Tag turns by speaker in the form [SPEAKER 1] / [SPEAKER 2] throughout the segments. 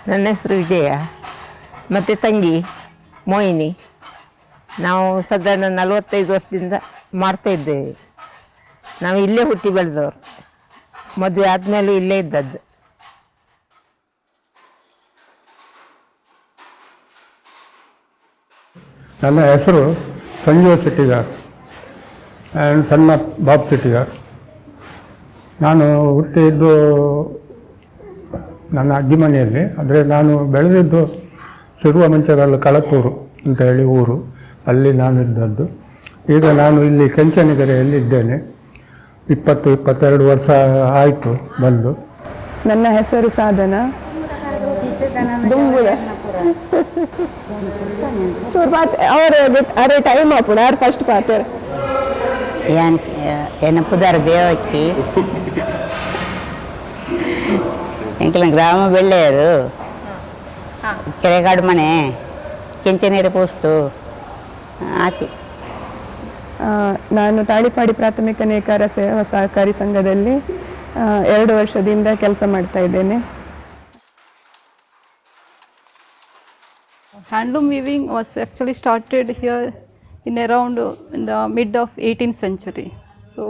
[SPEAKER 1] ನನ್ನ ಹೆಸರು ವಿಜಯ ಮತ್ತು ತಂಗಿ ಮೋಹಿನಿ. ನಾವು ಸಾಧಾರಣ 45 ವರ್ಷದಿಂದ ಮಾಡ್ತಾಯಿದ್ದೇವೆ. ನಾವು ಇಲ್ಲೇ ಹುಟ್ಟಿ ಬೆಳೆದವರು, ಮದುವೆ ಆದಮೇಲೂ ಇಲ್ಲೇ ಇದ್ದದ್ದು.
[SPEAKER 2] ನನ್ನ ಹೆಸರು ಸಂಜೀವ್ ಶೆಟ್ಟಿಗಾರ್ ಆ್ಯಂಡ್ ಸಣ್ಣ ಬಾಬ್ ಶೆಟ್ಟಿಗಾರ್. ನಾನು ಹುಟ್ಟಿದ್ದು ನನ್ನ ಅಜ್ಜಿ ಮನೆಯಲ್ಲಿ. ಆದರೆ ನಾನು ಬೆಳೆದಿದ್ದು ಶಿರುವ ಮಂಚಗಲ್ಲು ಕಳತ್ತೂರು ಅಂತ ಹೇಳಿ ಊರು, ಅಲ್ಲಿ ನಾನು ಇದ್ದದ್ದು. ಈಗ ನಾನು ಇಲ್ಲಿ ಕೆಂಚನಗೆರೆಯಲ್ಲಿ ಇದ್ದೇನೆ. 22 ವರ್ಷ ಆಯಿತು ಬಂದು.
[SPEAKER 3] ನನ್ನ ಹೆಸರು ಸಾಧನ. अरे टाइम आपण यार फर्स्ट पाते
[SPEAKER 4] एन पुदार देवच्ची ಎಂಕಲ ಗ್ರಾಮ ಬೆಳ್ಳೆಯರು ಕೆರೆಗಾಡು ಮನೆ ಕೆಂಚನೀರು ಪೋಸ್ಟು ಆತಿ.
[SPEAKER 3] ನಾನು ತಾಳಿಪಾಡಿ ಪ್ರಾಥಮಿಕ ನೇಕಾರ ಸೇವಾ ಸಹಕಾರಿ ಸಂಘದಲ್ಲಿ 2 ವರ್ಷದಿಂದ ಕೆಲಸ ಮಾಡ್ತಾ ಇದ್ದೇನೆ.
[SPEAKER 5] Handloom weaving was actually started here in around in the mid of 18th century. So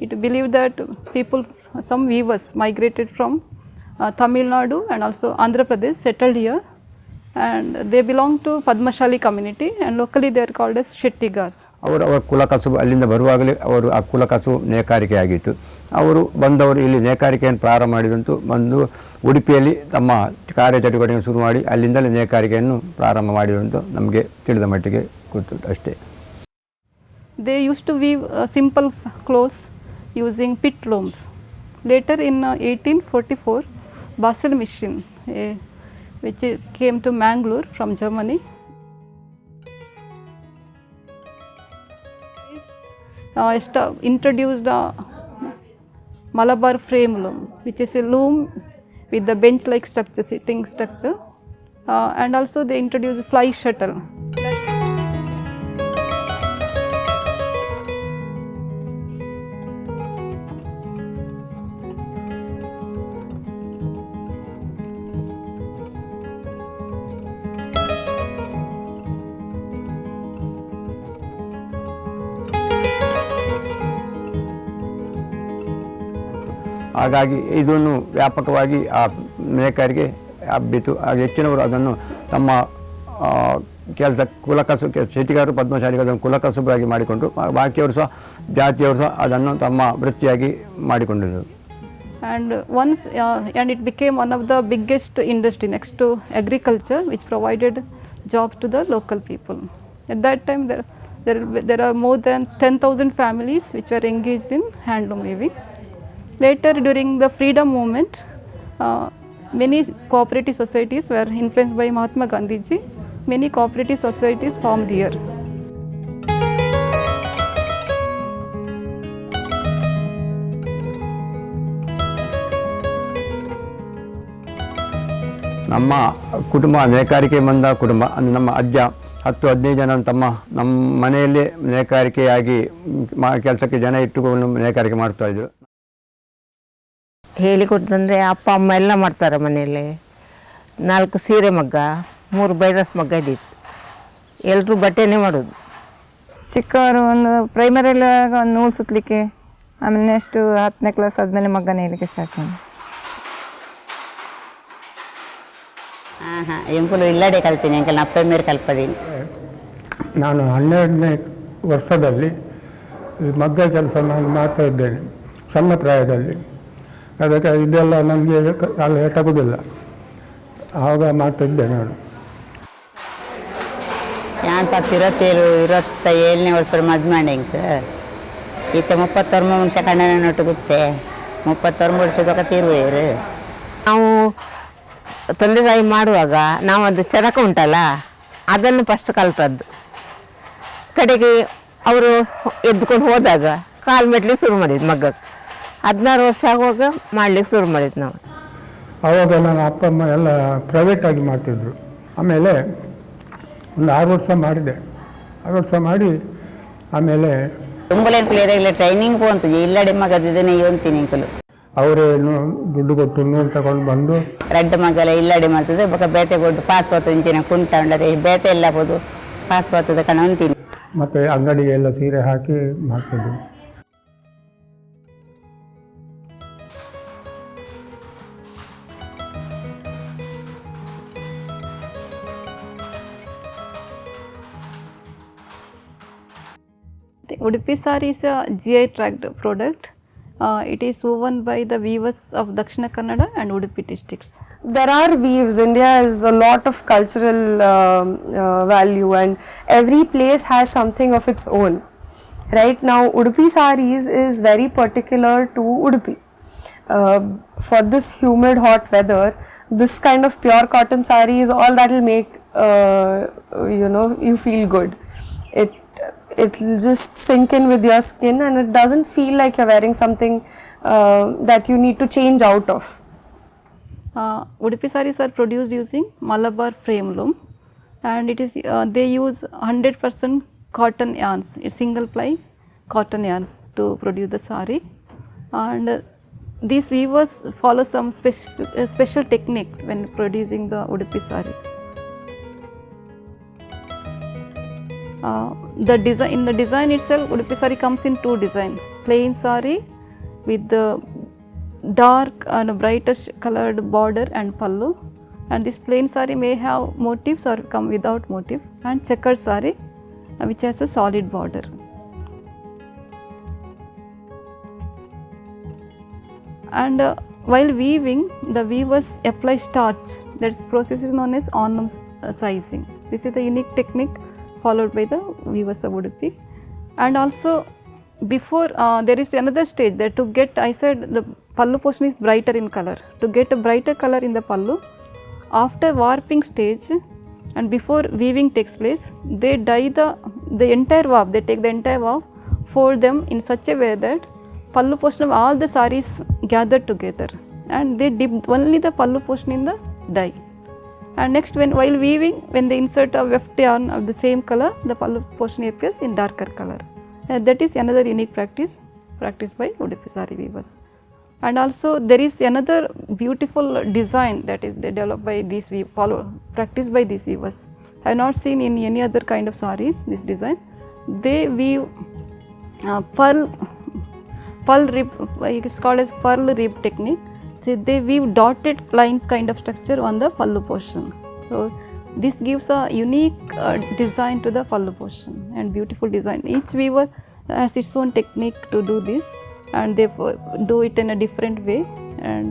[SPEAKER 5] it believed that people, some weavers migrated from Tamil Nadu and also Andhra Pradesh, settled here, and they belong to Padmashali community, and locally they are called as Shettigars.
[SPEAKER 6] ಅವರ ಕುಲ ಕಸುಬು ಅಲ್ಲಿಂದ ಬರುವಾಗಲೇ ಅವರು ಆ ಕುಲ ಕಸುಬು ನೇಕಾರಿಕೆ ಆಗಿತ್ತು. ಅವರು ಬಂದವರು ಇಲ್ಲಿ ನೇಕಾರಿಕೆಯನ್ನು ಪ್ರಾರಂಭ ಮಾಡಿದಂತೂ ಬಂದು ಉಡುಪಿಯಲ್ಲಿ ತಮ್ಮ ಕಾರ್ಯಚಟುವಟಿಕೆ ಶುರು ಮಾಡಿ ಅಲ್ಲಿಂದಲೇ ನೇಕಾರಿಕೆಯನ್ನು ಪ್ರಾರಂಭ ಮಾಡಿದಂತೂ ನಮಗೆ ತಿಳಿದ ಮಟ್ಟಿಗೆ ಗೊತ್ತು ಅಷ್ಟೇ.
[SPEAKER 5] They used to weave simple clothes using pit looms. Later in 1844, Basel machine, which came to Mangalore from Germany, introduced Malabar frame loom, which is a loom with the bench-like structure, sitting structure, and also they introduced fly shuttle.
[SPEAKER 6] ಹಾಗಾಗಿ ಇದನ್ನು ವ್ಯಾಪಕವಾಗಿ ಆ ನೇಕಾರಿಗೆ ಹಬ್ಬಿತು. ಹೆಚ್ಚಿನವರು ಅದನ್ನು ತಮ್ಮ ಕೆಲಸ ಕುಲಕಸು ಶೆಟ್ಟಿಗಾರರು ಪದ್ಮಶಾಲಿಗಳು ಅದನ್ನು ಕುಲಕಸುಬಾಗಿ ಮಾಡಿಕೊಂಡು, ಬಾಕಿಯವರು ಸಹ ಜಾತಿಯವರು ಸಹ ಅದನ್ನು ತಮ್ಮ ವೃತ್ತಿಯಾಗಿ ಮಾಡಿಕೊಂಡಿದ್ದರು.
[SPEAKER 5] And once and it became one of the biggest industry next to agriculture, which provided jobs to the local people. At that time there are more than 10,000 families which were engaged in handloom weaving. Later, during the freedom movement, many cooperative societies were influenced by Mahatma Gandhi ji. Many cooperative societies formed here.
[SPEAKER 6] ನಮ್ಮ ಕುಟುಂಬ ನೇಕಾರಿಕೆ ಬಂದ ಕುಟುಂಬ ಅಂದರೆ ನಮ್ಮ ಅಜ್ಜ 10-15 ಜನ ನಮ್ಮ ಮನೆಯಲ್ಲೇ ನೇಕಾರಿಕೆಯಾಗಿ ಕೆಲಸಕ್ಕೆ ಜನ ಇಟ್ಟುಕೊಂಡು ನೇಕಾರಿಕೆ ಮಾಡ್ತಾಯಿದ್ರು.
[SPEAKER 1] ಹೇಳಿಕೊಟ್ಟಂದರೆ ಅಪ್ಪ ಅಮ್ಮ ಎಲ್ಲ ಮಾಡ್ತಾರೆ ಮನೆಯಲ್ಲಿ. 4 ಸೀರೆ ಮಗ್ಗ, 3 ಬೈರಸ್ ಮಗ್ಗ ಇದ್ದಿತ್ತು. ಎಲ್ಲರೂ ಬಟ್ಟೆನೇ ಮಾಡೋದು.
[SPEAKER 7] ಚಿಕ್ಕವರು ಒಂದು ಪ್ರೈಮರಿಯಲ್ಲಿ ಒಂದು ನೂಲು ಸುತ್ತಲಿಕ್ಕೆ, ಆಮೇಲೆ ನೆಕ್ಸ್ಟು 10ನೇ ಕ್ಲಾಸ್ ಆದಮೇಲೆ ಮಗ್ಗ ನೇಯಲಿಕ್ಕೆ ಸ್ಟಾರ್ಟ್ ಮಾಡಿ.
[SPEAKER 4] ಎಂಕುಲು ಇಲ್ಲಡೆ ಕಲ್ತೀನಿ, ಎಂಕಲ್ ಅಪ್ಪ ಮೇಲೆ ಕಲ್ಪದೀನಿ.
[SPEAKER 2] ನಾನು 12ನೇ ವರ್ಷದಲ್ಲಿ ಈ ಮಗ್ಗ ಕೆಲಸ ನಾನು ಮಾಡ್ತಾ ಇದ್ದೇನೆ, ಸಣ್ಣ ಪ್ರಾಯದಲ್ಲಿ. ಅದಕ್ಕೆ ಇದೆಲ್ಲ ನಮಗೆ ಅಲ್ಲಿ ತಗೋದಿಲ್ಲ, ಆವಾಗ ಮಾಡ್ತಾಯಿದ್ದೆ ನಾನು.
[SPEAKER 4] ഞാൻ 27ನೇ ವರ್ಷ ಮದುವೆ ಮಾಡಿ ಈತ 31 ವರ್ಷ ಕಣ್ಣನೊಟ್ಟು ಗೊತ್ತೇ 31 ವರ್ಷದೊಕ್ಕ ತೀರುವರು.
[SPEAKER 1] ನಾವು ತಂದೆ ತಾಯಿ ಮಾಡುವಾಗ ನಾವು ಅದು ಚರಕ ಉಂಟಲ್ಲ ಅದನ್ನು ಫಸ್ಟ್ ಕಲ್ತದ್ದು. ಕಡೆಗೆ ಅವರು ಎದ್ದುಕೊಂಡು ಹೋದಾಗ ಕಾಲು ಮೆಟ್ಲಿಗೆ ಶುರು ಮಾಡಿದ್ದು ಮಗ್ಗಕ್ಕೆ. 16 ವರ್ಷ ಆಗುವಾಗ ಮಾಡ್ಲಿಕ್ಕೆ ಶುರು ಮಾಡಿದ್ದು ನಾವು.
[SPEAKER 2] ಆವಾಗ ನನ್ನ ಅಪ್ಪ ಅಮ್ಮ ಎಲ್ಲ ಪ್ರೈವೇಟಾಗಿ ಮಾಡ್ತಿದ್ರು. ಆಮೇಲೆ ಒಂದು 6 ವರ್ಷ ಮಾಡಿದೆ. 6 ವರ್ಷ ಮಾಡಿ ಆಮೇಲೆ
[SPEAKER 4] ತುಂಬಲೇನು ಕ್ಲಿಯರ್ ಇಲ್ಲ ಟ್ರೈನಿಂಗ್ ಹೋಗ್ತೀವಿ ಇಲ್ಲಡೆ ಮಗದಿದ್ದೇನೆ ಯೋಂತೀನಿ ಇಂಕಲು
[SPEAKER 2] ಅವರೇನು ದುಡ್ಡು ಕೊಟ್ಟು ನೂಲು ತಗೊಂಡು ಬಂದು
[SPEAKER 4] ರೆಡ್ ಮಗಲ ಇಲ್ಲಡೆ ಮಾಡ್ತದೆ ಬೊಕ ಬೇತೆ ಕೊಟ್ಟು ಪಾಸ್ ಬರ್ತದೆ ಇಂಚಿನ ಕುಂಟ ಉಂಡದೆ ಬೇತೆ ಎಲ್ಲ ಬೋದು ಪಾಸ್ ಬರ್ತದೆ ಕಣ ಅಂತೀನಿ.
[SPEAKER 2] ಮತ್ತು ಅಂಗಡಿಗೆ ಎಲ್ಲ ಸೀರೆ ಹಾಕಿ ಮಾಡ್ತಿದ್ವಿ.
[SPEAKER 5] The Udupi saree is a GI tagged product. It is woven by the weavers of Dakshina Kannada and Udupi districts.
[SPEAKER 8] There are weaves. India is a lot of cultural value, and every place has something of its own. Right now, Udupi sarees is very particular to Udupi. For this humid, hot weather, this kind of pure cotton saree is all that will make you feel good. It will just sink in with your skin, and it doesn't feel like you're wearing something that you need to change out of.
[SPEAKER 5] Udupi sarees are produced using Malabar frame loom, and it is they use 100% cotton yarns, single ply cotton yarns to produce the saree, and these weavers follow some special technique when producing the Udupi saree. In the design itself, Udupi saree comes in two designs: plain saree with the dark and brightest colored border and pallu, and this plain saree may have motifs or come without motif, and checkered saree which has a solid border. And while weaving, the weavers apply starch. That process is known as onam sizing. This is the unique technique followed by the weavers of Udupi. And also before there is another stage that to get, I said the pallu portion is brighter in color. To get a brighter color in the pallu, after warping stage and before weaving takes place, they dye the entire warp, they take the entire warp, fold them in such a way that pallu portion of all the sarees gathered together, and they dip only the pallu portion in the dye. And next, while weaving, when they insert a weft yarn of the same color, the pallu portion appears in darker color. That is another unique practice practiced by Udupi saree weavers. And also there is another beautiful design that is developed by these practiced by these weavers. I have not seen in any other kind of sarees this design. They weave pearl rib, it is called as pearl rib technique. So they weave dotted lines kind of structure on the pallu portion. So this gives a unique design to the pallu portion, and beautiful design. Each weaver has its own technique to do this, and they do it in a different way, and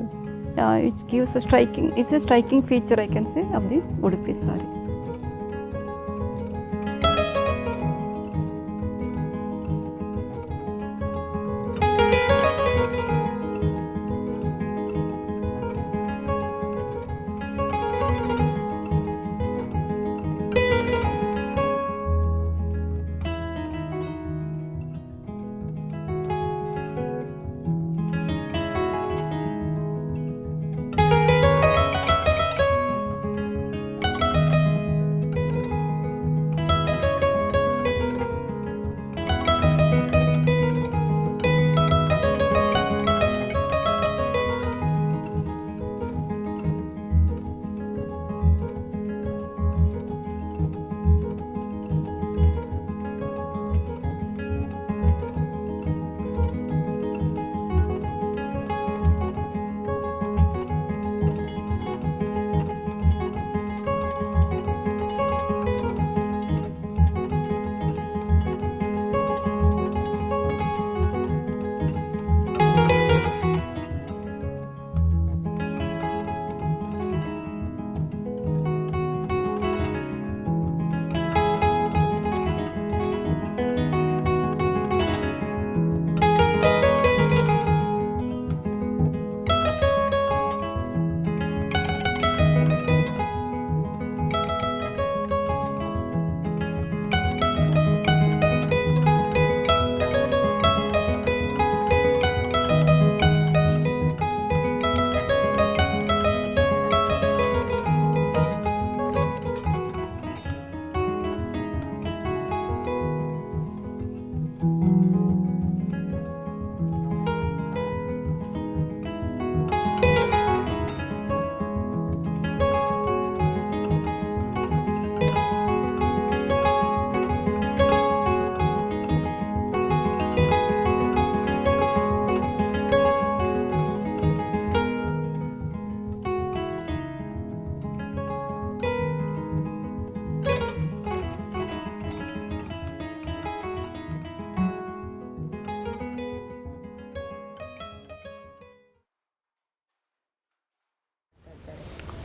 [SPEAKER 5] it gives a striking feature, I can say, of the Udupi saree.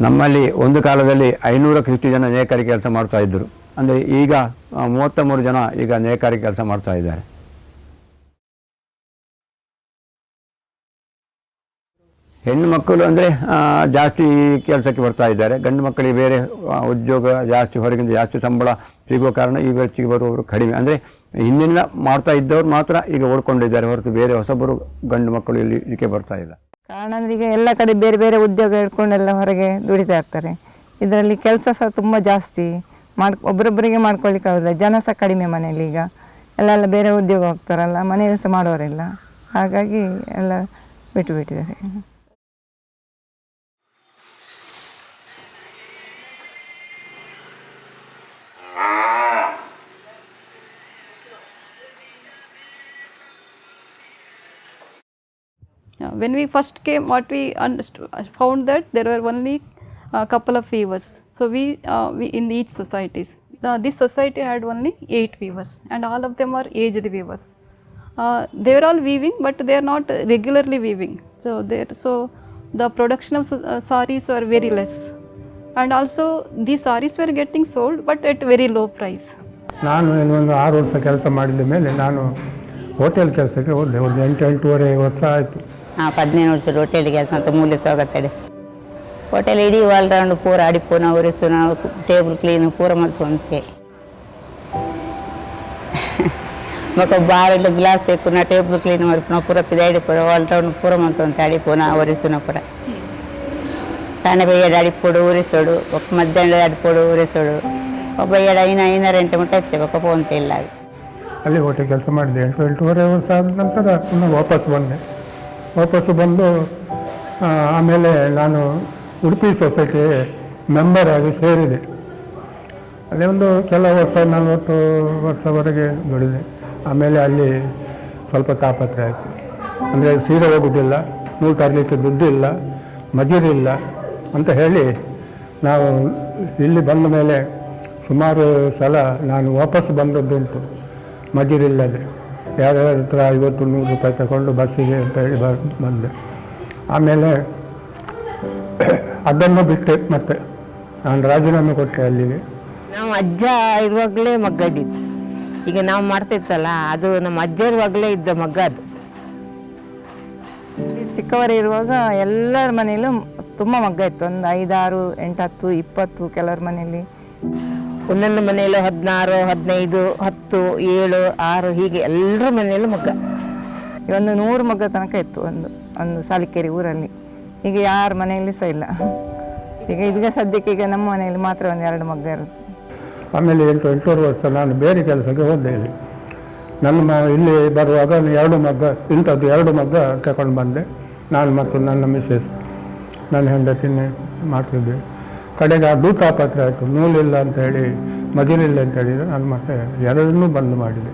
[SPEAKER 6] ನಮ್ಮಲ್ಲಿ ಒಂದು ಕಾಲದಲ್ಲಿ 500ಕ್ಕೂ ಹೆಚ್ಚು ಜನ ನೇಕಾರಿಕೆ ಕೆಲಸ ಮಾಡ್ತಾ ಇದ್ದರು. ಅಂದರೆ ಈಗ 33 ಜನ ಈಗ ನೇಕಾರಿಕೆ ಕೆಲಸ ಮಾಡ್ತಾ ಇದ್ದಾರೆ. ಹೆಣ್ಣು ಮಕ್ಕಳು ಅಂದರೆ ಜಾಸ್ತಿ ಕೆಲಸಕ್ಕೆ ಬರ್ತಾ ಇದ್ದಾರೆ. ಗಂಡು ಮಕ್ಕಳಿಗೆ ಬೇರೆ ಉದ್ಯೋಗ ಜಾಸ್ತಿ, ಹೊರಗಿಂದ ಜಾಸ್ತಿ ಸಂಬಳ ಸಿಗುವ ಕಾರಣ ಈ ವೆಚ್ಚಿಗೆ ಬರುವವರು ಕಡಿಮೆ. ಅಂದರೆ ಹಿಂದಿನ ಮಾಡ್ತಾ ಇದ್ದವ್ರು ಮಾತ್ರ ಈಗ ಓಡ್ಕೊಂಡಿದ್ದಾರೆ, ಹೊರತು ಬೇರೆ ಹೊಸಬರು ಗಂಡು ಮಕ್ಕಳು ಇಲ್ಲಿ ಇದಕ್ಕೆ ಬರ್ತಾ ಇಲ್ಲ.
[SPEAKER 7] ಕಾರಣ ಅಂದರೆ ಈಗ ಎಲ್ಲ ಕಡೆ ಬೇರೆ ಬೇರೆ ಉದ್ಯೋಗ ಹಿಡ್ಕೊಂಡೆಲ್ಲ ಹೊರಗೆ ದುಡಿತಾ ಇರ್ತಾರೆ. ಇದರಲ್ಲಿ ಕೆಲಸ ಸಹ ತುಂಬ ಜಾಸ್ತಿ ಒಬ್ಬರೊಬ್ಬರಿಗೆ ಮಾಡ್ಕೊಳ್ಳಿಕ್ಕೆ ಆಗೋದಿಲ್ಲ. ಜನ ಸಹ ಕಡಿಮೆ ಮನೆಯಲ್ಲಿ. ಈಗ ಎಲ್ಲ ಬೇರೆ ಉದ್ಯೋಗ ಹೋಗ್ತಾರಲ್ಲ, ಮನೆಯಲ್ಲಿ ಸಹ ಮಾಡೋರಿಲ್ಲ. ಹಾಗಾಗಿ ಎಲ್ಲ ಬಿಟ್ಟಿದ್ದಾರೆ.
[SPEAKER 5] When we first came, what we found that there were only a couple of weavers. So we in each societies, this society had only 8 weavers, and all of them are aged weavers. They were all weaving, but they are not regularly weaving. So the production of sarees were very less, and also these sarees were getting sold, but at very low price.
[SPEAKER 2] ನಾನು ಇನ್ನೊಂದು 6 ವರ್ಷ ಕೆಲಸ ಮಾಡಿದ ಮೇಲೆ ನಾನು hotel ಕೆಲಸಕ್ಕೆ ಹೋದೆ. ಒಂದು 8-8.5 ವರ್ಷ ಆಯಿತು.
[SPEAKER 4] 15 ವರ್ಷ ಹೋಟೆಲ್ ಕೆಲಸ ಅಂತ ಮೂಲೆ ಸೋಗತ್ತಡೆ. ಹೋಟೆಲ್ ಇಡೀ ಆಲ್ ರೌಂಡ್ ಪೂರ ಅಡಿಪುನ ಒರೆಸುನ ಟೇಬಲ್ ಕ್ಲೀನ್ ಪೂರ ಮಲ್ಪೊಂತೆ. ಮಕ್ಕ ಬಾರೆಲ್ಲ ಗ್ಲಾಸ್ ತೆಕ್ಕುನ ಟೇಬಲ್ ಕ್ಲೀನ್ ಮಲ್ಪುನ ಪೂರ ಪಿದಾಡಿ ಪೂರ ಆಲ್ ರೌಂಡ್ ಪೂರ ಮಲ್ಪೊಂತೆ ಅಡಿಪುನ ಒರೆಸುನ ಪೂರ. ತಾನೆ ಬೈಯಡ ಅಡಿಪೋಡು ಒರೆಸೋಡು, ಒಕ್ಕ ಮಧ್ಯಾಹ್ನದ ಅಡಿಪೋಡು ಒರೆಸೋಡು, ಒಬ್ಬ 5-5 ಮುಟ್ಟ ಇರ್ತೇವೆ, ಒಕ್ಕ ಪೋಂತೆ ಇಲ್ಲ.
[SPEAKER 2] ಅಲ್ಲಿ ಹೋಟೆಲ್ ಕೆಲಸ ಮಾಡಿದೆ. 8-8.5 ವರ್ಷ ಆದ ನಂತರ ಪುನಃ ವಾಪಸ್ಸು ಬಂದು ಆಮೇಲೆ ನಾನು ಉಡುಪಿ ಸೊಸೈಟಿ ಮೆಂಬರ್ ಆಗಿ ಸೇರಿದೆ. ಅದೇ ಒಂದು ಕೆಲವು ವರ್ಷ 40 ವರ್ಷವರೆಗೆ ದುಡಿದೆ. ಆಮೇಲೆ ಅಲ್ಲಿ ಸ್ವಲ್ಪ ತಾಪತ್ರೆ ಆಯಿತು. ಅಂದರೆ ಸೀರೆ ಹೋಗೋದಿಲ್ಲ, ನೂಲು ತರಲಿಕ್ಕೆ ದುಡ್ಡಿಲ್ಲ, ಮಜೂರಿಲ್ಲ ಅಂತ ಹೇಳಿ ನಾವು ಇಲ್ಲಿ ಬಂದ ಮೇಲೆ ಸುಮಾರು ಸಲ ನಾನು ವಾಪಸ್ ಬಂದದ್ದುಂಟು ಮಜೂರಿಲ್ಲದೆ. ಯಾರ್ಯಾರ ಹತ್ರ 50-100 ರೂಪಾಯಿ ತಗೊಂಡು ಬಸ್ಸಿಗೆ ಅಂತ ಹೇಳಿ ಬಂದೆ. ಆಮೇಲೆ ಅದನ್ನು ಬಿಟ್ಟೆ. ಮತ್ತೆ ನಾನು ರಾಜೀನಾಮೆ ಕೊಟ್ಟೆ ಅಲ್ಲಿಗೆ.
[SPEAKER 1] ನಾವು ಅಜ್ಜ ಇರುವಾಗಲೇ ಮಗ್ಗ ಇದ್ದಿತ್ತು. ಈಗ ನಾವು ಮಾಡ್ತಿರ್ತಲ್ಲ, ಅದು ನಮ್ಮ ಅಜ್ಜ ಇರುವಾಗಲೇ ಇದ್ದ ಮಗ್ಗ ಅದು.
[SPEAKER 7] ಚಿಕ್ಕವರಿರುವಾಗ ಎಲ್ಲರ ಮನೆಯಲ್ಲೂ ತುಂಬ ಮಗ್ಗ ಇತ್ತು. ಒಂದು 5, 6, 8, 10, 20 ಕೆಲವ್ರ ಮನೆಯಲ್ಲಿ.
[SPEAKER 1] ಒಂದೊಂದು ಮನೆಯಲ್ಲೂ 16, 15, 10, 7, 6 ಹೀಗೆ ಎಲ್ಲರ ಮನೆಯಲ್ಲೂ ಮಗ್ಗ.
[SPEAKER 7] ಒಂದು 100 ಮಗ್ಗ ತನಕ ಇತ್ತು ಒಂದು ಸಾಲಿಕೇರಿ ಊರಲ್ಲಿ. ಈಗ ಯಾರ ಮನೆಯಲ್ಲಿ ಸಹ ಇಲ್ಲ. ಈಗ ಸದ್ಯಕ್ಕೆ ಈಗ ನಮ್ಮ ಮನೆಯಲ್ಲಿ ಮಾತ್ರ 1-2 ಮಗ್ಗ ಇರುತ್ತೆ.
[SPEAKER 2] ಆಮೇಲೆ 8-8 ವರ್ಷ ನಾನು ಬೇರೆ ಕೆಲಸಕ್ಕೆ ಹೋದೆ. ಇಲ್ಲಿ ಬರುವಾಗ 2 ಮಗ್ಗ, ಇಂಥದ್ದು 2 ಮಗ್ಗ ತಗೊಂಡು ಬಂದೆ. ನಾನು ಮತ್ತು ನನ್ನ ಮಿಸ್ಸೆಸ್, ನನ್ನ ಹೆಂಡತಿನೇ ಮಾಡ್ತಿದ್ದೆ. ಕಡೆಗೆ ಅದು ತಾಪತ್ರೆ ಆಯಿತು. ನೂಲಿಲ್ಲ ಅಂಥೇಳಿ, ಮಜೂರಿಲ್ಲ ಅಂತ ಹೇಳಿದರೆ ನಾನು ಮತ್ತೆ 2 ಬಂದ್ ಮಾಡಿದೆ.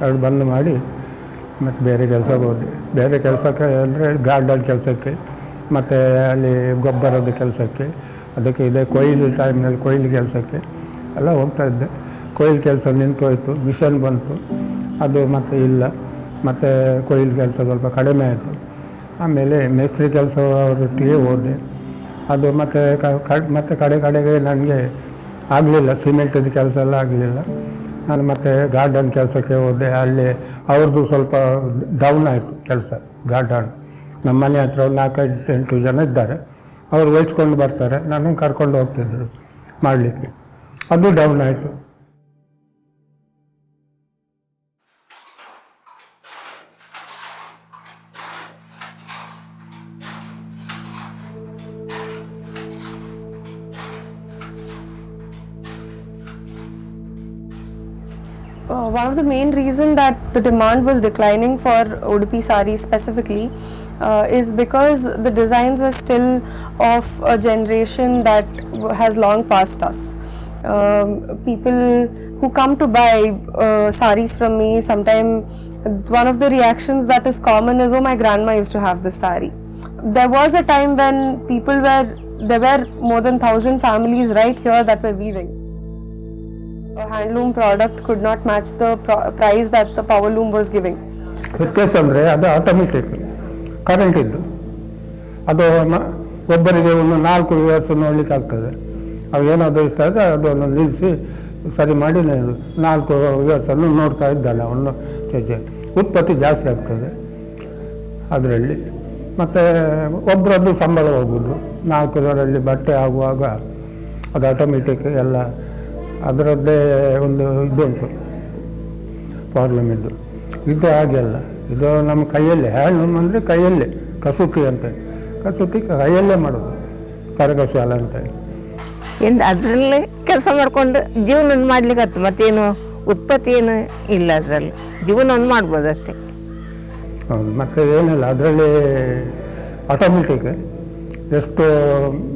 [SPEAKER 2] 2 ಬಂದ್ ಮಾಡಿ ಮತ್ತು ಬೇರೆ ಕೆಲಸಕ್ಕೆ ಹೋದೆ. ಬೇರೆ ಕೆಲಸಕ್ಕೆ ಅಂದರೆ ಗಾರ್ಡನ್ ಕೆಲಸಕ್ಕೆ, ಮತ್ತು ಅಲ್ಲಿ ಗೊಬ್ಬರದ ಕೆಲಸಕ್ಕೆ, ಅದಕ್ಕೆ ಇದೆ ಕೊಯ್ಲು ಟೈಮ್ನಲ್ಲಿ ಕೊಯ್ಲು ಕೆಲಸಕ್ಕೆ ಎಲ್ಲ ಹೋಗ್ತಾಯಿದ್ದೆ. ಕೊಯ್ಲು ಕೆಲಸ ನಿಂತೋಯ್ತು, ಮಿಷನ್ ಬಂತು, ಅದು ಮತ್ತೆ ಇಲ್ಲ. ಮತ್ತು ಕೊಯ್ಲು ಕೆಲಸ ಸ್ವಲ್ಪ ಕಡಿಮೆ ಆಯಿತು. ಆಮೇಲೆ ಮೇಸ್ತ್ರಿ ಕೆಲಸ ಅವರೊಟ್ಟಿಗೆ ಹೋದೆ. ಅದು ಮತ್ತೆ ಕಡೆಗೆ ನನಗೆ ಆಗಲಿಲ್ಲ, ಸಿಮೆಂಟದ ಕೆಲಸ ಎಲ್ಲ ಆಗಲಿಲ್ಲ. ನಾನು ಮತ್ತೆ ಗಾರ್ಡನ್ ಕೆಲಸಕ್ಕೆ ಹೋದೆ. ಅಲ್ಲಿ ಅವ್ರದ್ದು ಸ್ವಲ್ಪ ಡೌನ್ ಆಯಿತು ಕೆಲಸ. ಗಾರ್ಡನ್ ನಮ್ಮ ಮನೆ ಹತ್ರ 4-8 ಜನ ಇದ್ದಾರೆ. ಅವರು ವಹಿಸ್ಕೊಂಡು ಬರ್ತಾರೆ, ನನ್ನನ್ನು ಕರ್ಕೊಂಡು ಹೋಗ್ತಿದ್ರು ಮಾಡಲಿಕ್ಕೆ. ಅದು ಡೌನ್ ಆಯಿತು.
[SPEAKER 8] One of the main reasons that the demand was declining for Udupi sarees specifically is because the designs were still of a generation that has long passed us. People who come to buy sarees from me, sometimes one of the reactions that is common is, "Oh, my grandma used to have this saree." There was a time when there were more than 1,000 families right here that were weaving. A handloom product could not match the price that the power loom was giving.
[SPEAKER 2] ವ್ಯತ್ಯಾಸ ಅಂದರೆ ಅದು automatic current ಇದ್ದು, ಅದು ಒಬ್ಬರಿಗೆ ಒಂದು 4 ವ್ಯವಸ್ಥೆ ನೋಡಲಿಕ್ಕೆ ಆಗ್ತದೆ. ಅವು ಏನಾದರೂ ಇಷ್ಟ ಆದರೆ ಅದನ್ನು ನಿಲ್ಲಿಸಿ ಸರಿ ಮಾಡಿ 4 ವ್ಯವಸ್ಥೆಯನ್ನು ನೋಡ್ತಾ ಇದ್ದಾನೆ ಅವನು. ಉತ್ಪತ್ತಿ ಜಾಸ್ತಿ ಆಗ್ತದೆ ಅದರಲ್ಲಿ. ಮತ್ತು ಒಬ್ಬರದ್ದು ಸಂಬಳ ಹೋಗೋದು 4 ಜನರಲ್ಲಿ ಬಟ್ಟೆ ಆಗುವಾಗ ಅದು ಆಟೋಮೆಟಿಕ್ ಎಲ್ಲ ಅದರದ್ದೇ ಒಂದು ಇದುಂಟು ಪ್ರಾಬ್ಲಮ್. ಇದು ಹಾಗೆಲ್ಲ, ಇದು ನಮ್ಮ ಕೈಯಲ್ಲೇ ಹ್ಯಾಂಡ್ಲೂಮ್ ಅಂದರೆ ಕೈಯಲ್ಲೇ ಕಸೂತಿ ಅಂತ, ಕಸೂತಿ ಕೈಯಲ್ಲೇ ಮಾಡೋದು, ಕರಕುಶಲ ಅಂತ.
[SPEAKER 1] ಅದರಲ್ಲಿ ಕೆಲಸ ಮಾಡಿಕೊಂಡು ಜೀವನ ಮಾಡ್ಲಿಕ್ಕೆ ಆಗ್ತದೆ. ಮತ್ತೇನು ಉತ್ಪತ್ತಿ ಏನು ಇಲ್ಲ ಅದರಲ್ಲಿ, ಜೀವನವನ್ನು ಮಾಡ್ಬೋದು ಅಷ್ಟೇ.
[SPEAKER 2] ಹೌದು, ಮತ್ತು ಏನಿಲ್ಲ ಅದರಲ್ಲಿ ಆಟೋಮೆಟಿಕ್ ಎಷ್ಟು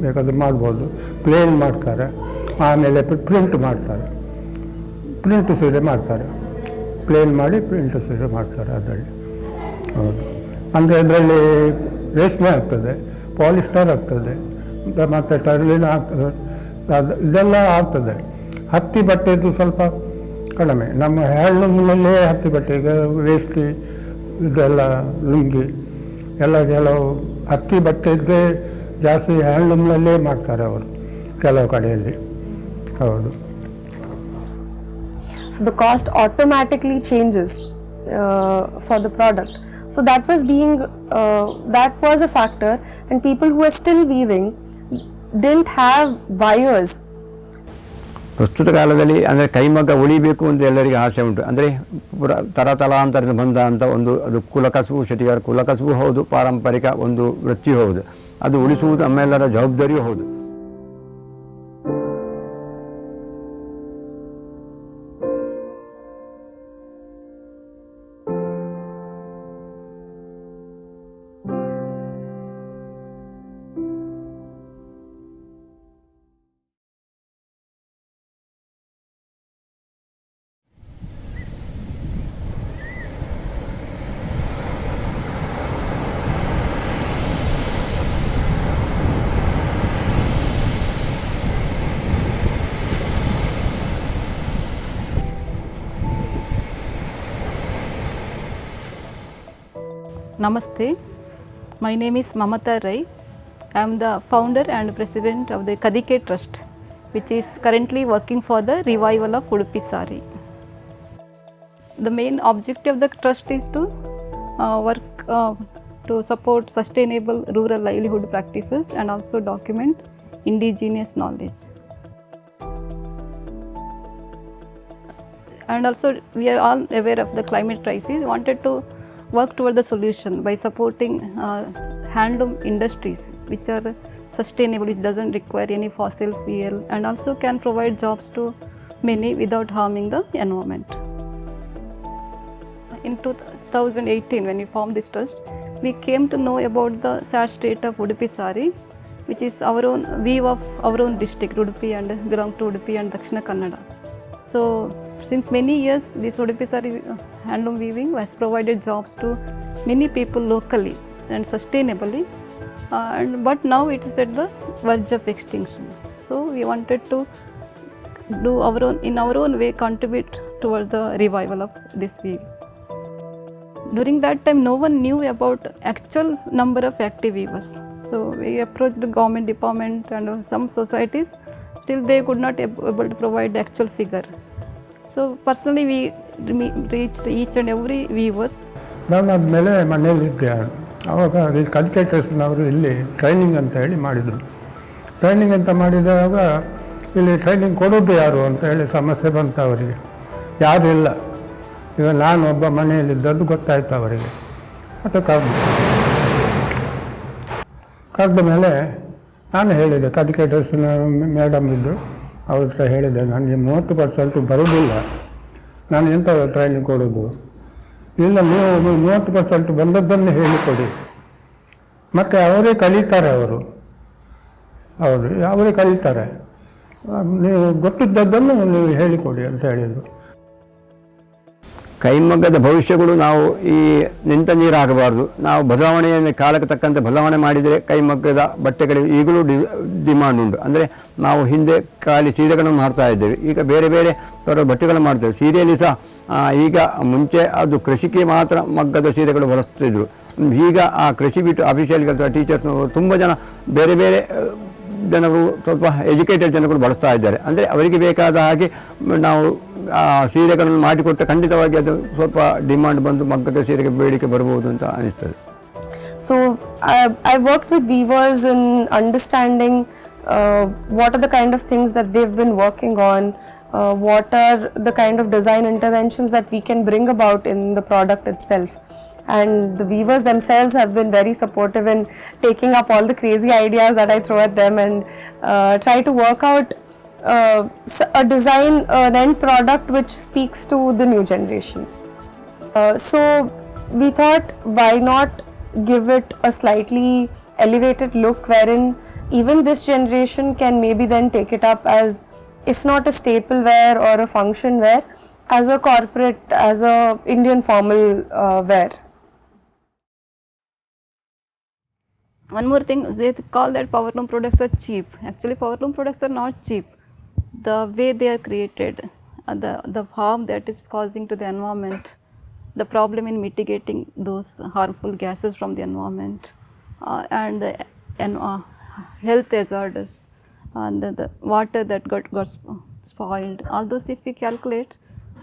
[SPEAKER 2] ಬೇಕಾದರೂ ಮಾಡ್ಬೋದು. ಪ್ಲೇನ್ ಮಾಡ್ತಾರೆ, ಆಮೇಲೆ ಪ್ರಿಂಟ್ ಮಾಡ್ತಾರೆ, ಪ್ರಿಂಟ್ ಸೀರೆ ಮಾಡ್ತಾರೆ, ಪ್ಲೇನ್ ಮಾಡಿ ಪ್ರಿಂಟ್ ಸೀರೆ ಮಾಡ್ತಾರೆ ಅದರಲ್ಲಿ. ಹೌದು, ಅಂದರೆ ಅದರಲ್ಲಿ ರೇಷ್ಮೆ ಆಗ್ತದೆ, ಪಾಲಿಸ್ಟರ್ ಆಗ್ತದೆ, ಮತ್ತು ಟರ್ಲಿನ್ ಆಗ್ತದೆ, ಇದೆಲ್ಲ ಆಗ್ತದೆ. ಹತ್ತಿ ಬಟ್ಟೆದು ಸ್ವಲ್ಪ ಕಡಿಮೆ. ನಮ್ಮ ಹ್ಯಾಂಡ್ಲೂಮ್ನಲ್ಲೇ ಹತ್ತಿ ಬಟ್ಟೆಗೆ ವೇಷ್ಟಿ ಇದೆಲ್ಲ ಲುಂಗಿ ಎಲ್ಲ ಕೆಲವು ಹತ್ತಿ ಬಟ್ಟೆಗೆ ಜಾಸ್ತಿ ಹ್ಯಾಂಡ್ಲೂಮ್ನಲ್ಲೇ ಮಾಡ್ತಾರೆ ಅವರು ಕೆಲವು ಕಡೆಯಲ್ಲಿ. ಹೌದು.
[SPEAKER 8] So the cost automatically changes for the product. So that was a factor, and people who are still weaving didn't have buyers.
[SPEAKER 6] ಪ್ರಸ್ತುತ ಕಾಲದಲ್ಲಿ ಅಂದರೆ ಕೈಮಗ್ಗ ಉಳಿಬೇಕು ಅಂತ ಎಲ್ಲರಿಗೆ ಆಸೆ ಉಂಟು. ಅಂದರೆ ತರತಲಾಂತರದಿಂದ ಬಂದ ಅಂತ ಅದು ಕುಲಕಸುಬು, ಶೆಟ್ಟಿಗಾರ ಕುಲಕಸುಬು ಹೌದು, ಪಾರಂಪರಿಕ ಒಂದು ವೃತ್ತಿ ಹೌದು. ಅದು ಉಳಿಸುವುದು ನಮ್ಮೆಲ್ಲರ ಜವಾಬ್ದಾರಿಯೂ ಹೌದು.
[SPEAKER 5] Namaste, my name is Mamata Rai. I am the founder and president of the Kadike Trust, which is currently working for the revival of Udupi Sari. The main objective of the trust is to work to support sustainable rural livelihood practices and also document indigenous knowledge. And also we are all aware of the climate crisis. We wanted to work toward the solution by supporting handloom industries which are sustainable, which doesn't require any fossil fuel, and also can provide jobs to many without harming the environment. In 2018, when we formed this trust, we came to know about the sad state of Udupi Sari, which is our own weave of our own district, Udupi, and belong to Udupi and Dakshina Kannada. So since many years, this Udupi Sari handloom weaving has provided jobs to many people locally and sustainably, but now it is at the verge of extinction. So we wanted to do in our own way, contribute towards the revival of this weave. During that time, no one knew about actual number of active weavers. So we approached the government department and some societies, still they could not able to provide the actual figure. So personally we reached each and every weavers.
[SPEAKER 2] ನಾನು ಆದಮೇಲೆ ಮನೆಯಲ್ಲಿದ್ದೆ. ಆವಾಗ ಈ ಕದಿಕೆ ಟ್ರಸ್ಟ್ನವರು ಇಲ್ಲಿ training ಅಂತ ಹೇಳಿ ಮಾಡಿದರು. Training ಅಂತ ಮಾಡಿದಾಗ ಇಲ್ಲಿ ಟ್ರೈನಿಂಗ್ ಕೊಡೋದು ಯಾರು ಅಂತ ಹೇಳಿ ಸಮಸ್ಯೆ ಬಂತು ಅವರಿಗೆ. ಯಾರೂ ಇಲ್ಲ. ಈಗ ನಾನು ಒಬ್ಬ ಮನೆಯಲ್ಲಿದ್ದದ್ದು ಗೊತ್ತಾಯಿತು ಅವರಿಗೆ. ಮತ್ತು ಕರೆದ ಮೇಲೆ ನಾನು ಹೇಳಿದೆ, ಕದಿಕೆ ಟ್ರಸ್ಟ್ನ ಮೇಡಮ್ ಇದ್ದರು, ಅವ್ರ ಹತ್ರ ಹೇಳಿದೆ, ನನಗೆ 30% ಬರೋದಿಲ್ಲ, ನಾನು ಎಂಥ ಟ್ರೈನಿಂಗ್ ಕೊಡೋದು? ಇಲ್ಲ, ನೀವು 30% ಬಂದದ್ದನ್ನು ಹೇಳಿಕೊಡಿ, ಮತ್ತು ಅವರೇ ಕಲಿತಾರೆ, ಅವರೇ ಕಲಿತಾರೆ, ನೀವು ಗೊತ್ತಿದ್ದದ್ದನ್ನು ನೀವು ಹೇಳಿಕೊಡಿ ಅಂತ ಹೇಳಿದರು.
[SPEAKER 6] ಕೈಮಗ್ಗದ ಭವಿಷ್ಯಗಳು ನಾವು ಈ ನಿಂತ ನೀರಾಗಬಾರ್ದು. ನಾವು ಬದಲಾವಣೆಯನ್ನು ಕಾಲಕ್ಕೆ ತಕ್ಕಂತೆ ಬದಲಾವಣೆ ಮಾಡಿದರೆ ಕೈಮಗ್ಗದ ಬಟ್ಟೆಗಳಿಗೆ ಈಗಲೂ ಡಿಮಾಂಡ್ ಉಂಟು. ಅಂದರೆ ನಾವು ಹಿಂದೆ ಖಾಲಿ ಸೀರೆಗಳನ್ನು ಮಾಡ್ತಾ ಇದ್ದೇವೆ, ಈಗ ಬೇರೆ ಬೇರೆ ಥರದ ಬಟ್ಟೆಗಳನ್ನು ಮಾಡ್ತೇವೆ. ಸೀರೆಯಲ್ಲಿ ಸಹ ಈಗ ಮುಂಚೆ ಅದು ಕೃಷಿಗೆ ಮಾತ್ರ ಮಗ್ಗದ ಸೀರೆಗಳು ಬಳಸ್ತಿದ್ರು, ಈಗ ಆ ಕೃಷಿ ಬಿಟ್ಟು ಅಫಿಷಿಯಲ್ ಕೆಲಸ ಟೀಚರ್ಸ್ನವರು ತುಂಬ ಜನ ಬೇರೆ ಬೇರೆ ಜನರು ಸ್ವಲ್ಪ ಎಜುಕೇಟೆಡ್ ಜನಗಳು ಬಳಸ್ತಾ ಇದ್ದಾರೆ. ಅಂದರೆ ಅವರಿಗೆ ಬೇಕಾದ ಹಾಗೆ ನಾವು ಸೀರೆಗಳನ್ನು ಮಾಡಿಕೊಟ್ಟ ಖಂಡಿತವಾಗಿ ಅದು ಸ್ವಲ್ಪ ಡಿಮಾಂಡ್ ಬಂದು ಮಗ್ಗದ ಸೀರೆಗೆ ಬೇಡಿಕೆ ಬರ್ಬೋದು ಅಂತ ಅನಿಸ್ತದೆ.
[SPEAKER 8] So I worked with weavers in understanding what are the kind of things that they've been working on, what are the kind of design interventions that we can bring about in the product itself. And the weavers themselves have been very supportive in taking up all the crazy ideas that I throw at them and try to work out a design, an end product which speaks to the new generation. So we thought, why not give it a slightly elevated look wherein even this generation can maybe then take it up as, if not a staple wear or a function wear, as a corporate, as a Indian formal wear.
[SPEAKER 5] One more thing, they call that powerloom products are cheap. Actually, powerloom products are not cheap. The way they are created, the harm that is causing to the environment, the problem in mitigating those harmful gases from the environment, and the health hazards, and the water that got spoiled. All those, if we calculate,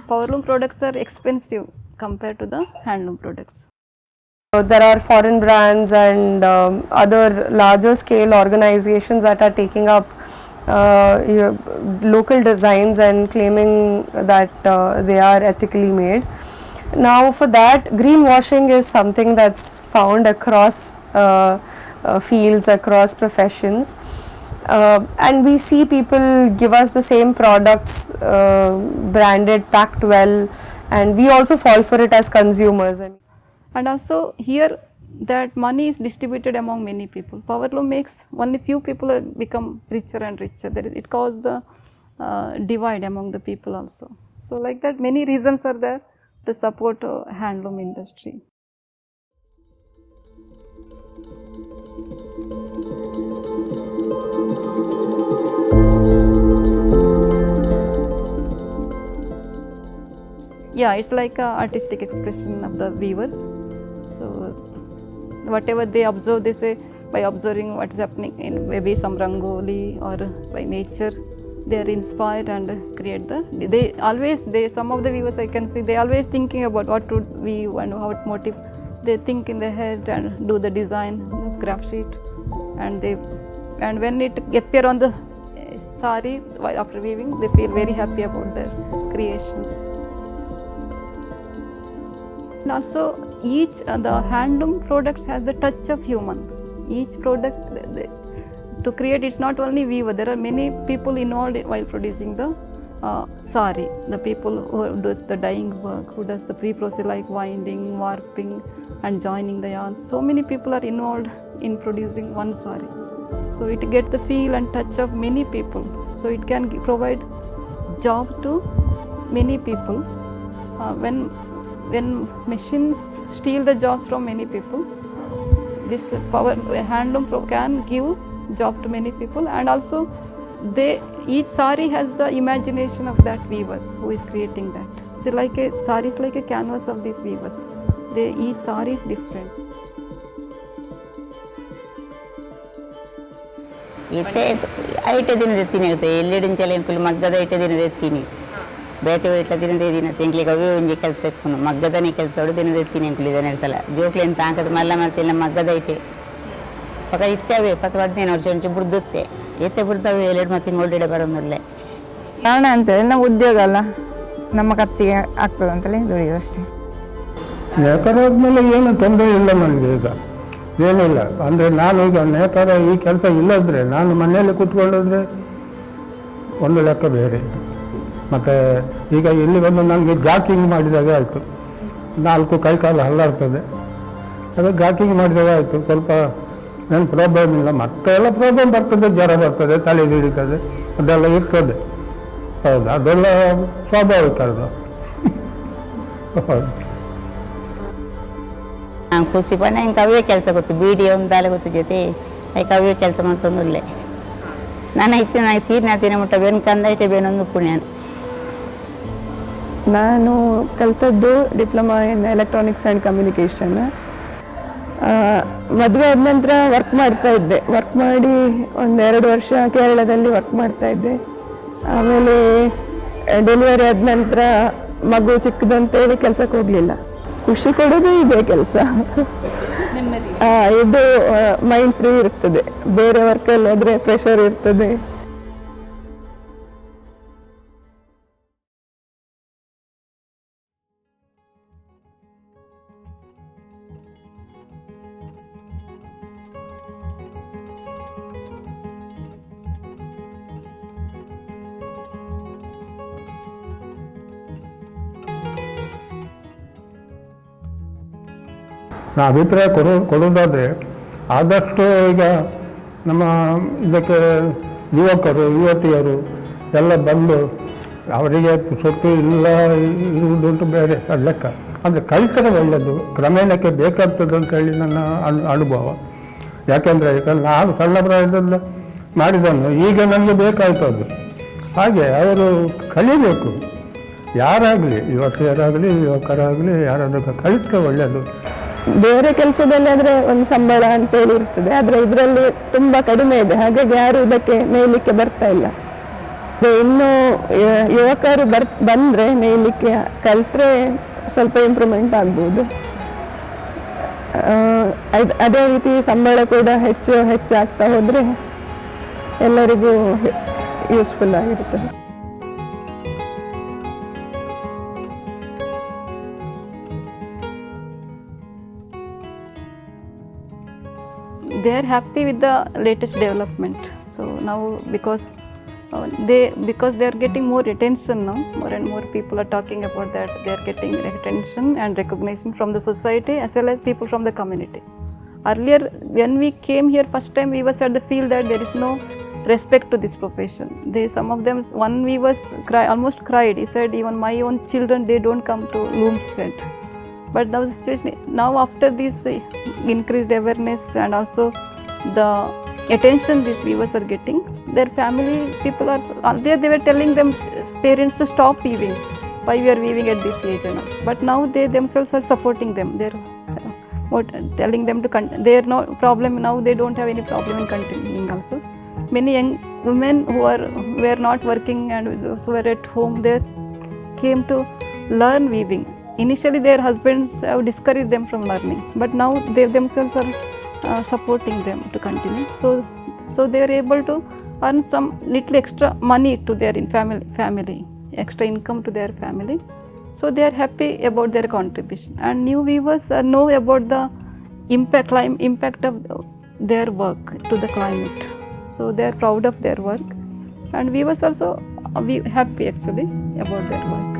[SPEAKER 5] powerloom products are expensive compared to the handloom products.
[SPEAKER 8] There are foreign brands and other larger scale organizations that are taking up local designs and claiming that they are ethically made. Now for that, greenwashing is something that's found across fields, across professions, and we see people give us the same products, branded, packed well, and we also fall for it as consumers.
[SPEAKER 5] And also here that money is distributed among many people. Powerloom makes only few people become richer and richer. It causes the divide among the people also. So like that, many reasons are there to support handloom industry. Yeah, it's like a artistic expression of the weavers. So whatever they observe, they say by observing what is happening in maybe some rangoli or by nature, they are inspired and create some of the weavers I can see, they always thinking about what to weave and what motive. They think in their head and do the design, craft sheet, and when it appear on the sari after weaving, they feel very happy about their creation. And also each the handloom products has the touch of human. Each product to create, it's not only weaver, there are many people involved while producing the sari. The people who does the dyeing work, who does the pre-process like winding, warping and joining the yarns. So many people are involved in producing one sari. So it gets the feel and touch of many people. So it can provide job to many people. When machines steal the jobs from many people, this handloom can give job to many people. And also each sari has the imagination of that weavers who is creating that. So like sari is like a canvas of these weavers. Each sari is different.
[SPEAKER 4] ಇತ್ತೆ ಐಟ ದಿನದ ಎತ್ತೀನಿ ಆಗುತ್ತೆ ಎಲ್ಲಿಡಿಂಚಲ ಎಂಕುಲು ಮಗ್ಗದ ಐಟ ದಿನದ ಎತ್ತೀನಿ ಬೇಟೆ ಇಟ್ಲ ದಿನದ ದಿನ ತಿಂಗ್ಳಿಗೆ ಅವೇ ಒಂಜಿ ಕೆಲಸ ಎತ್ಕೊಂಡು ಮಗ್ಗದನೇ ಕೆಲಸ ಹೊಡು ದಿನದ ಎತ್ತೀನಿ ಎಂಕುಲು ಇದನ್ನೆರಡು ಸಲ ಜೋಕ್ಲಿ ಅಂತ ಹಾಕದ ಮಲ್ಲ ಮಾಡ್ತಿಲ್ಲ ಮಗ್ಗದ ಐಟೆ ಪಕ್ಕ ಇತ್ತೇವೆ 10-15 ವರ್ಷ ಮುಂಚೆ ಬುಡ್ದುತ್ತೆ ಎತ್ತೆ ಬುಡ್ದವೆ 2-3 ತಿಂಗಳು ಬರೋದಿಲ್ಲ.
[SPEAKER 7] ಕಾರಣ ಅಂತೇಳಿ ನಾವು ಉದ್ಯೋಗ ಅಲ್ಲ, ನಮ್ಮ ಖರ್ಚಿಗೆ ಆಗ್ತದೆ ಅಂತಲೇ ದುಡಿಯೋದು ಅಷ್ಟೇ.
[SPEAKER 2] ನೇಕಾರ ಆದಮೇಲೆ ಏನು ತೊಂದರೆ ಇಲ್ಲ ನನಗೆ, ಈಗ ಏನಿಲ್ಲ. ಅಂದರೆ ನಾನು ಈಗ ನೇಕಾರ ಈ ಕೆಲಸ ಇಲ್ಲದ್ರೆ ನಾನು ಮನೆಯಲ್ಲಿ ಕೂತ್ಕೊಳ್ಳೋದ್ರೆ ಒಂದು ಲೆಕ್ಕ ಬೇರೆ. ಮತ್ತು ಈಗ ಇಲ್ಲಿ ಬಂದು ನನಗೆ ಜಾಕಿಂಗ್ ಮಾಡಿದಾಗ ಆಯಿತು, 4 ಕೈಕಾಲು ಹಲ್ಲಾಡ್ತದೆ, ಅದು ಜಾಕಿಂಗ್ ಮಾಡಿದಾಗ ಆಯಿತು, ಸ್ವಲ್ಪ ಏನು ಪ್ರಾಬ್ಲಮ್ ಇಲ್ಲ. ಮತ್ತೆಲ್ಲ ಪ್ರಾಬ್ಲಮ್ ಬರ್ತದೆ, ಜ್ವರ ಬರ್ತದೆ, ತಲೆ ಹಿಡಿತದೆ, ಅದೆಲ್ಲ ಇರ್ತದೆ. ಹೌದು, ಅದೆಲ್ಲ ಸ್ವಾಭಾವಿಕ ಅದು. ಹೌದು.
[SPEAKER 4] ನಾನು ಖುಷಿ ಪಣ್ಣ ಹಿಂಗೆ ಅವೇ ಕೆಲಸ ಗೊತ್ತು, ಬೀಡಿ ಒಂದು ಅಲೆ ಗೊತ್ತು ಜೊತೆ ಅದಕ್ಕೆ ಅವೇ ಕೆಲಸ ಮಾಡ್ತಂದಿಲ್ಲ. ನಾನು ಐತಿ ನಾನು ತೀರ್ನಾಡ್ತೀನಿ ಮುಟ್ಟ ಬೇನು ಕಂದೈತೆ ಬೇನೊಂದು ಪುಣ್ಯ.
[SPEAKER 3] ನಾನು ಕಲಿತದ್ದು diploma in electronics and communication. ಮದುವೆ ಆದ ನಂತರ ವರ್ಕ್ ಮಾಡ್ತಾ ಇದ್ದೆ. ವರ್ಕ್ ಮಾಡಿ 1-2 ವರ್ಷ ಕೇರಳದಲ್ಲಿ ವರ್ಕ್ ಮಾಡ್ತಾ ಇದ್ದೆ. ಆಮೇಲೆ ಡೆಲಿವರಿ ಆದ ನಂತರ ಮಗು ಚಿಕ್ಕದಂತೇಳಿ ಕೆಲಸಕ್ಕೆ ಹೋಗಲಿಲ್ಲ. ಖುಷಿ ಕೊಡೋದು ಇದೆ ಕೆಲಸ. ಇದು ಮೈಂಡ್ ಫ್ರೀ ಇರ್ತದೆ. ಬೇರೆ ವರ್ಕಲ್ಲಿ ಆದರೆ ಪ್ರೆಷರ್ ಇರ್ತದೆ.
[SPEAKER 2] ನಾ ಅಭಿಪ್ರಾಯ ಕೊಡೋದಾದರೆ ಆದಷ್ಟು ಈಗ ನಮ್ಮ ಇದಕ್ಕೆ ಯುವಕರು ಯುವತಿಯರು ಎಲ್ಲ ಬಂದು ಅವರಿಗೆ ಸೊತ್ತು ಇಲ್ಲ ಇರುವುದುಂಟು ಬೇರೆ ಲೆಕ್ಕ, ಅಂದರೆ ಕಲಿತರೆ ಒಳ್ಳೆಯದು, ಕ್ರಮೇಣಕ್ಕೆ ಬೇಕಾಗ್ತದೆ ಅಂತೇಳಿ ನನ್ನ ಅನುಭವ. ಯಾಕೆಂದರೆ ಈಗ ನಾನು ಸಣ್ಣ ಪ್ರಾಯದಲ್ಲಿ ಮಾಡಿದನ್ನು ಈಗ ನನಗೆ ಬೇಕಾಯ್ತದ್ದು. ಹಾಗೆ ಅವರು ಕಲಿಬೇಕು, ಯಾರಾಗಲಿ ಯುವತಿಯರಾಗಲಿ ಯುವಕರಾಗಲಿ ಯಾರಾದರೂ ಕಲಿತರೆ ಒಳ್ಳೆಯದು.
[SPEAKER 3] ಬೇರೆ ಕೆಲಸದಲ್ಲಿ ಆದರೆ ಒಂದು ಸಂಬಳ ಅಂತೇಳಿ ಇರ್ತದೆ, ಆದರೆ ಇದರಲ್ಲಿ ತುಂಬ ಕಡಿಮೆ ಇದೆ. ಹಾಗಾಗಿ ಯಾರು ಇದಕ್ಕೆ ಮೇಯಲಿಕ್ಕೆ ಬರ್ತಾ ಇಲ್ಲ. ಇನ್ನು ಯುವಕರು ಬಂದರೆ ಮೇಯಲಿಕ್ಕೆ ಕಲಿತ್ರೆ ಸ್ವಲ್ಪ ಇಂಪ್ರೂವ್ಮೆಂಟ್ ಆಗ್ಬೋದು. ಅದೇ ರೀತಿ ಸಂಬಳ ಕೂಡ ಹೆಚ್ಚಾಗ್ತಾ ಹೋದರೆ ಎಲ್ಲರಿಗೂ ಯೂಸ್ಫುಲ್ ಆಗಿರ್ತದೆ.
[SPEAKER 5] They are happy with the latest development. So now because they are getting more attention now, more and more people are talking about that. They are getting attention and recognition from the society as well as people from the community. Earlier when we came here first time, we was at the feel that there is no respect to this profession. Some of them, one we was almost cried. He said even my own children, they don't come to looms set. But now the situation, now after this increased awareness and also the attention these weavers are getting, their family people are there. They were telling them parents to stop weaving. Why we are weaving at this age and all. But now they themselves are supporting them. They're telling them to continue. They are no problem now. They don't have any problem in continuing also. Many young women who were not working and those who were at home, they came to learn weaving. Initially their husbands have discouraged them from learning, but now they themselves are supporting them to continue. So they are able to earn some little extra money to their family, extra income to their family. So they are happy about their contribution. And new weavers know about the impact of their work to the climate. So they are proud of their work, and weavers also happy actually about their work.